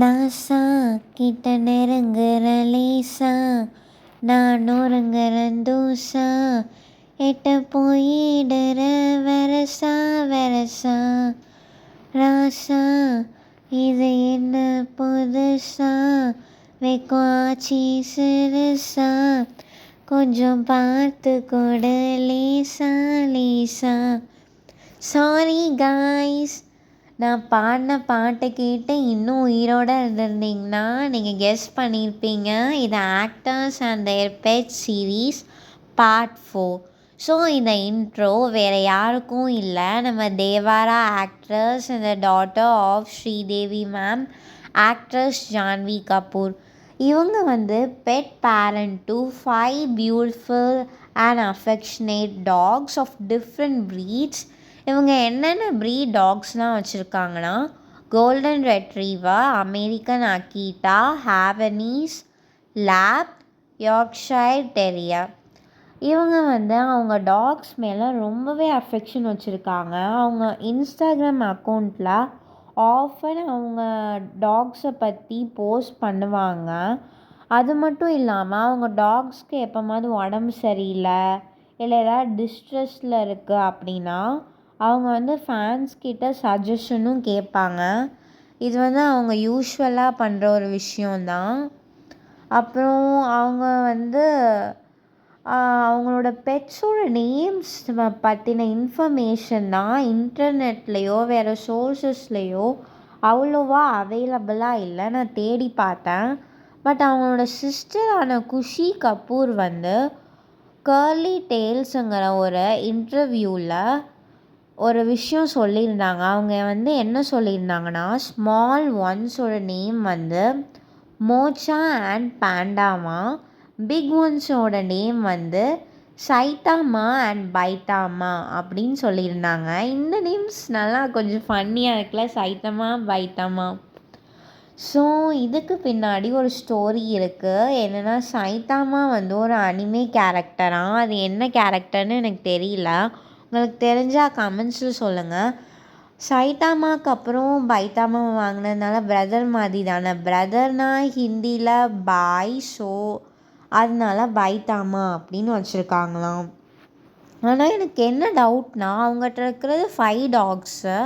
NASA கிட்ட நெருங்குற லேசா, நான் உறங்குறேன் தூசா, எட்ட போயிடுற வெரசா வெரசா. ராசா இது என்ன புதுசா, வெக்கம் ஆச்சி சிறுசா, கொஞ்சம் பார்த்து கொடு லேசா லேசா. சாரி காய்ஸ், நான் பாடின பாட்டை கேட்டு இன்னும் உயிரோடு இருந்திருந்தீங்கன்னா நீங்கள் கெஸ் பண்ணியிருப்பீங்க. இது actors and their pet series part 4. So இந்த இன்ட்ரோ வேறு யாருக்கும் இல்லை, நம்ம Devara actress and the daughter of Sridevi ma'am, actress Janhvi Kapoor. இவங்க pet parent to 5 beautiful and affectionate dogs of different breeds. இவங்க என்னென்ன ப்ரீட் டாக்ஸ்லாம் வச்சுருக்காங்கன்னா, golden retriever, American Akita, Havanese, lab, Yorkshire terrier. இவங்க அவங்க டாக்ஸ் மேலே ரொம்பவே அஃபெக்ஷன் வச்சுருக்காங்க. அவங்க இன்ஸ்டாகிராம் அக்கௌண்ட்டில் ஆஃபன் அவங்க டாக்ஸை பற்றி போஸ்ட் பண்ணுவாங்க. அது மட்டும் இல்லாமல் அவங்க டாக்ஸ்க்கு எப்போமாவது உடம்பு சரியில்லை இல்லை ஏதாவது டிஸ்ட்ரெஸில் இருக்குது அப்படின்னா அவங்க ஃபேன்ஸ் கிட்ட சஜஷனும் கேட்பாங்க. இது அவங்க யூஸ்வலாக பண்ணுற ஒரு விஷயந்தான். அப்புறம் அவங்க அவங்களோட பெட்ஸோட நேம்ஸ் பற்றின இன்ஃபர்மேஷன் தான் இன்டர்நெட்லேயோ வேறு சோர்ஸஸ்லேயோ அவ்வளோவா அவைலபிளாக இல்லை. நான் தேடி பார்த்தேன். பட் அவங்களோட சிஸ்டரான குஷி கபூர் கர்லி டேல்ஸுங்கிற ஒரு இன்டர்வியூவில் ஒரு விஷயம் சொல்லியிருந்தாங்க. அவங்க என்ன சொல்லியிருந்தாங்கன்னா, ஸ்மால் ஒன்ஸோட நேம் மோச்சா அண்ட் பேண்டாமா, பிக் ஒன்ஸோட நேம் சைட்டாமா அண்ட் பைட்டாமா அப்படின்னு சொல்லியிருந்தாங்க. இந்த நேம்ஸ் நல்லா கொஞ்சம் ஃபன்னியாக இருக்குல்ல, சைட்டாமா பைட்டாமா. ஸோ இதுக்கு பின்னாடி ஒரு ஸ்டோரி இருக்குது. என்னென்னா, சைட்டாமா ஒரு அனிமே கேரக்டராக. அது என்ன கேரக்டர்னு எனக்கு தெரியல. உங்களுக்கு தெரிஞ்சால் கமெண்ட்ஸில் சொல்லுங்கள். சைட்டாமாக்கு அப்புறம் பைட்டாமா வாங்கினதுனால பிரதர் மாதிரி தானே, பிரதர்னால் ஹிந்தியில் பாய், ஸோ அதனால பைட்டாமா அப்படின்னு வச்சுருக்காங்களாம். ஆனால் எனக்கு என்ன டவுட்னா, அவங்ககிட்ட இருக்கிறது 5 டாக்ஸு,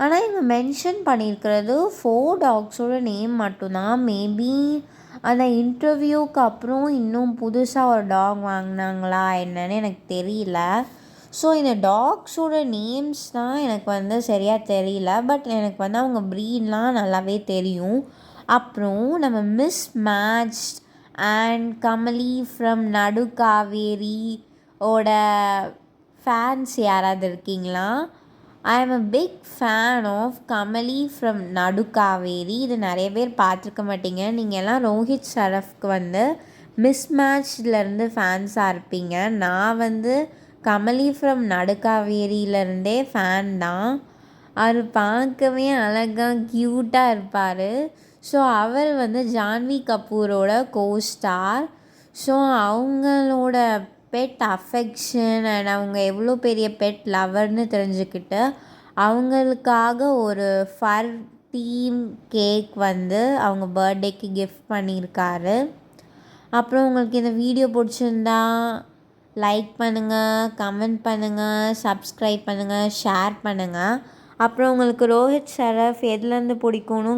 ஆனால் இவங்க மென்ஷன் பண்ணியிருக்கிறது 4 டாக்ஸோட நேம் மட்டும்தான். மேபி அந்த இன்டர்வியூக்கு அப்புறம் இன்னும் புதுசாக ஒரு டாக் வாங்கினாங்களா என்னன்னு எனக்கு தெரியல. ஸோ இந்த டாக்ஸோட நேம்ஸ் தான் எனக்கு சரியாக தெரியல. பட் எனக்கு அவங்க ப்ரீட்லாம் நல்லாவே தெரியும். அப்புறம் நம்ம miss match and Kamali from Nadukkaveri ஓட ஃபேன்ஸ் யாராவது இருக்கீங்களா? I am a big fan of Kamali from Nadukkaveri. இது நிறைய பேர் பார்த்துருக்க மாட்டீங்க. நீங்கள் எல்லாம் ரோஹித் ஷரஃப்க்கு மிஸ் மேட்ச்லேருந்து ஃபேன்ஸாக இருப்பீங்க. நான் கமலி ஃப்ரம் நடுக்காவேரியிலேருந்தே ஃபேன் தான். அவர் பார்க்கவே அழகாக க்யூட்டாக இருப்பார். ஸோ அவர் ஜான்வி கபூரோட கோஸ்டார். ஸோ அவங்களோட பெட் அஃபெக்ஷன் அண்ட் அவங்க எவ்வளோ பெரிய பெட் லவர்னு தெரிஞ்சுக்கிட்டு அவங்களுக்காக ஒரு ஃபர் தீம் கேக் அவங்க பர்த்டேக்கு கிஃப்ட் பண்ணியிருக்காரு. அப்புறம் உங்களுக்கு இந்த வீடியோ பிடிச்சிருந்தா லைக் பண்ணுங்கள், கமெண்ட் பண்ணுங்கள், சப்ஸ்கிரைப் பண்ணுங்கள், ஷேர் பண்ணுங்கள். அப்புறம் உங்களுக்கு ரோஹித் ஷரஃப் எதுலேருந்து பிடிக்கும்னு